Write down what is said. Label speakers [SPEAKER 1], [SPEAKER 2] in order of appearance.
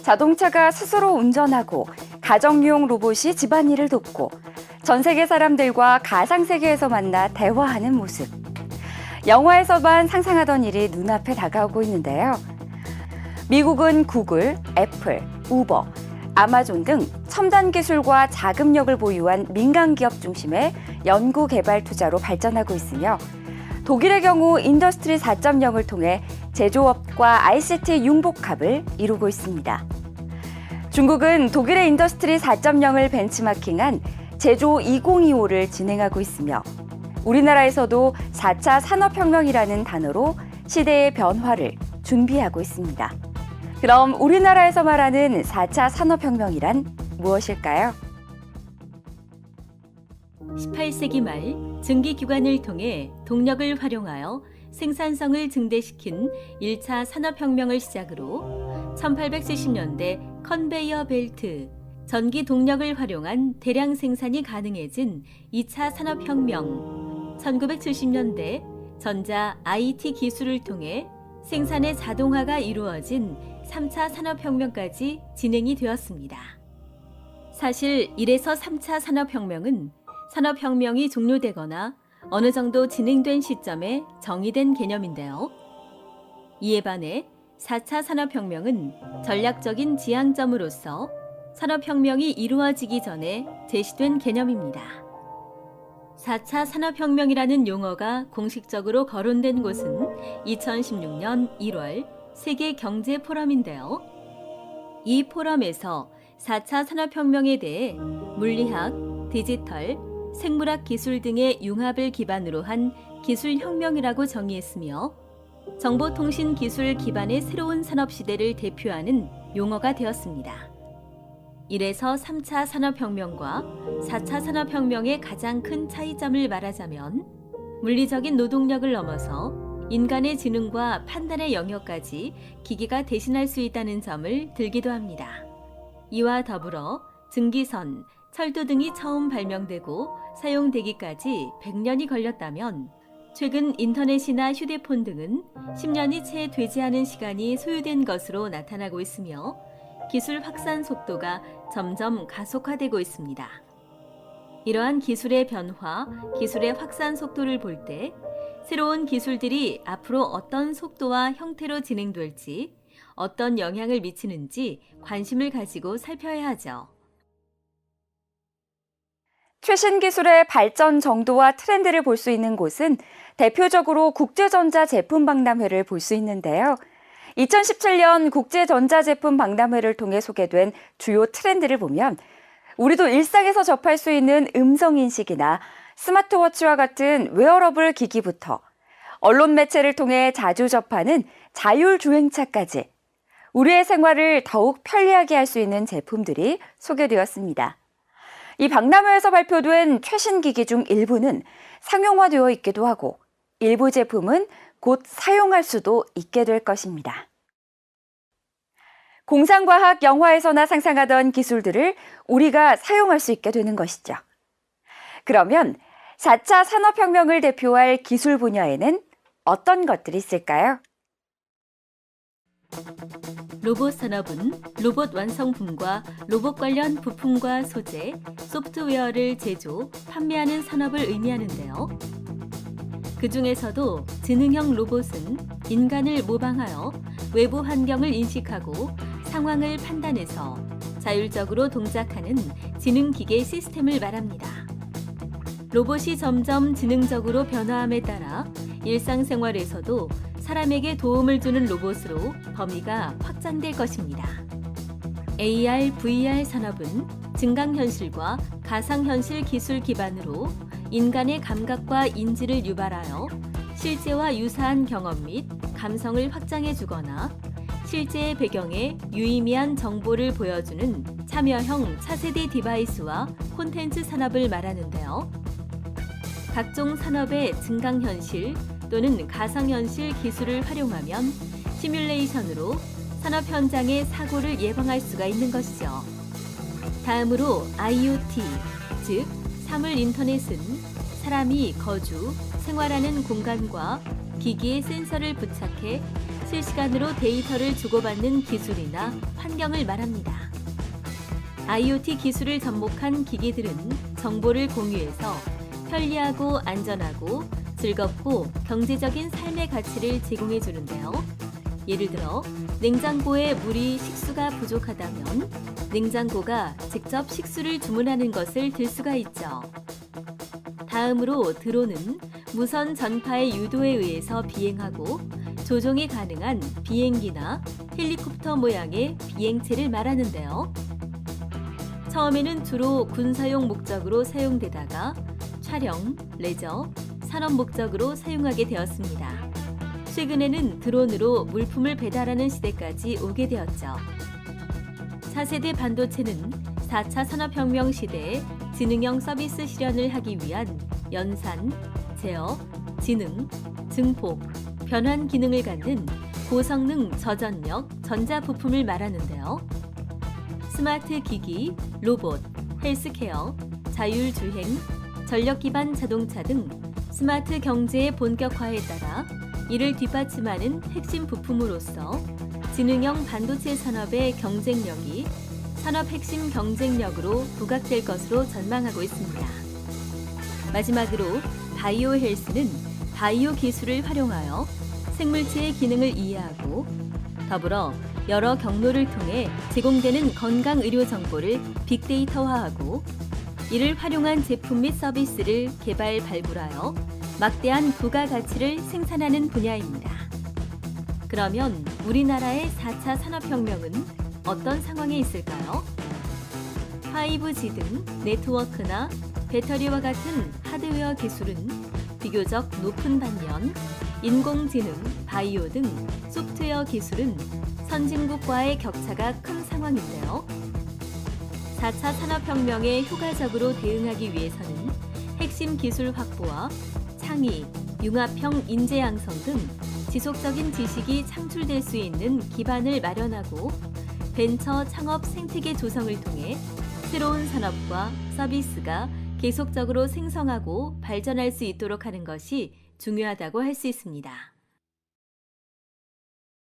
[SPEAKER 1] 자동차가 스스로 운전하고 가정용 로봇이 집안일을 돕고 전 세계 사람들과 가상세계에서 만나 대화하는 모습. 영화에서만 상상하던 일이 눈앞에 다가오고 있는데요. 미국은 구글, 애플, 우버, 아마존 등 첨단 기술과 자금력을 보유한 민간 기업 중심의 연구 개발 투자로 발전하고 있으며 독일의 경우 인더스트리 4.0을 통해 제조업과 ICT 융복합을 이루고 있습니다. 중국은 독일의 인더스트리 4.0을 벤치마킹한 제조 2025를 진행하고 있으며 우리나라에서도 4차 산업혁명이라는 단어로 시대의 변화를 준비하고 있습니다. 그럼 우리나라에서 말하는 4차 산업혁명이란 무엇일까요?
[SPEAKER 2] 18세기 말 증기기관을 통해 동력을 활용하여 생산성을 증대시킨 1차 산업혁명을 시작으로 1870년대 컨베이어 벨트, 전기 동력을 활용한 대량 생산이 가능해진 2차 산업혁명, 1970년대 전자 IT 기술을 통해 생산의 자동화가 이루어진 3차 산업혁명까지 진행이 되었습니다. 사실 1에서 3차 산업혁명은 산업혁명이 종료되거나 어느 정도 진행된 시점에 정의된 개념인데요. 이에 반해 4차 산업혁명은 전략적인 지향점으로서 산업혁명이 이루어지기 전에 제시된 개념입니다. 4차 산업혁명이라는 용어가 공식적으로 거론된 곳은 2016년 1월 세계경제포럼인데요. 이 포럼에서 4차 산업혁명에 대해 물리학, 디지털, 생물학 기술 등의 융합을 기반으로 한 기술혁명이라고 정의했으며 정보통신 기술 기반의 새로운 산업시대를 대표하는 용어가 되었습니다. 1에서 3차 산업혁명과 4차 산업혁명의 가장 큰 차이점을 말하자면 물리적인 노동력을 넘어서 인간의 지능과 판단의 영역까지 기기가 대신할 수 있다는 점을 들기도 합니다. 이와 더불어 증기선, 철도 등이 처음 발명되고 사용되기까지 100년이 걸렸다면 최근 인터넷이나 휴대폰 등은 10년이 채 되지 않은 시간이 소요된 것으로 나타나고 있으며 기술 확산 속도가 점점 가속화되고 있습니다. 이러한 기술의 변화, 기술의 확산 속도를 볼 때 새로운 기술들이 앞으로 어떤 속도와 형태로 진행될지, 어떤 영향을 미치는지 관심을 가지고 살펴야 하죠.
[SPEAKER 1] 최신 기술의 발전 정도와 트렌드를 볼 수 있는 곳은 대표적으로 국제전자제품박람회를 볼 수 있는데요. 2017년 국제전자제품박람회를 통해 소개된 주요 트렌드를 보면 우리도 일상에서 접할 수 있는 음성인식이나 스마트워치와 같은 웨어러블 기기부터 언론 매체를 통해 자주 접하는 자율주행차까지 우리의 생활을 더욱 편리하게 할 수 있는 제품들이 소개되었습니다. 이 박람회에서 발표된 최신 기기 중 일부는 상용화되어 있기도 하고 일부 제품은 곧 사용할 수도 있게 될 것입니다. 공상과학 영화에서나 상상하던 기술들을 우리가 사용할 수 있게 되는 것이죠. 그러면 4차 산업혁명을 대표할 기술 분야에는 어떤 것들이 있을까요?
[SPEAKER 2] 로봇 산업은 로봇 완성품과 로봇 관련 부품과 소재, 소프트웨어를 제조, 판매하는 산업을 의미하는데요. 그 중에서도 지능형 로봇은 인간을 모방하여 외부 환경을 인식하고 상황을 판단해서 자율적으로 동작하는 지능기계 시스템을 말합니다. 로봇이 점점 지능적으로 변화함에 따라 일상생활에서도 사람에게 도움을 주는 로봇으로 범위가 확장될 것입니다. AR, VR 산업은 증강현실과 가상현실 기술 기반으로 인간의 감각과 인지를 유발하여 실제와 유사한 경험 및 감성을 확장해 주거나 실제의 배경에 유의미한 정보를 보여주는 참여형 차세대 디바이스와 콘텐츠 산업을 말하는데요. 각종 산업의 증강현실 또는 가상현실 기술을 활용하면 시뮬레이션으로 산업 현장의 사고를 예방할 수가 있는 것이죠. 다음으로 IoT, 즉 사물 인터넷은 사람이 거주, 생활하는 공간과 기기에 센서를 부착해 실시간으로 데이터를 주고받는 기술이나 환경을 말합니다. IoT 기술을 접목한 기기들은 정보를 공유해서 편리하고 안전하고 즐겁고 경제적인 삶의 가치를 제공해 주는데요. 예를 들어 냉장고에 물이 식수가 부족하다면 냉장고가 직접 식수를 주문하는 것을 들 수가 있죠. 다음으로 드론은 무선 전파의 유도에 의해서 비행하고 조종이 가능한 비행기나 헬리콥터 모양의 비행체를 말하는데요. 처음에는 주로 군사용 목적으로 사용되다가 촬영, 레저, 산업 목적으로 사용하게 되었습니다. 최근에는 드론으로 물품을 배달하는 시대까지 오게 되었죠. 차세대 반도체는 4차 산업혁명 시대에 지능형 서비스 실현을 하기 위한 연산, 제어, 지능, 증폭, 변환 기능을 갖는 고성능 저전력 전자부품을 말하는데요. 스마트 기기, 로봇, 헬스케어, 자율주행, 전력 기반 자동차 등 스마트 경제의 본격화에 따라 이를 뒷받침하는 핵심 부품으로서 지능형 반도체 산업의 경쟁력이 산업 핵심 경쟁력으로 부각될 것으로 전망하고 있습니다. 마지막으로 바이오 헬스는 바이오 기술을 활용하여 생물체의 기능을 이해하고 더불어 여러 경로를 통해 제공되는 건강 의료 정보를 빅데이터화하고 이를 활용한 제품 및 서비스를 개발 발굴하여 막대한 부가가치를 생산하는 분야입니다. 그러면 우리나라의 4차 산업혁명은 어떤 상황에 있을까요? 5G 등 네트워크나 배터리와 같은 하드웨어 기술은 비교적 높은 반면 인공지능, 바이오 등 소프트웨어 기술은 선진국과의 격차가 큰 상황인데요. 4차 산업혁명에 효과적으로 대응하기 위해서는 핵심 기술 확보와 창의, 융합형 인재 양성 등 지속적인 지식이 창출될 수 있는 기반을 마련하고 벤처 창업 생태계 조성을 통해 새로운 산업과 서비스가 계속적으로 생성하고 발전할 수 있도록 하는 것이 중요하다고 할 수 있습니다.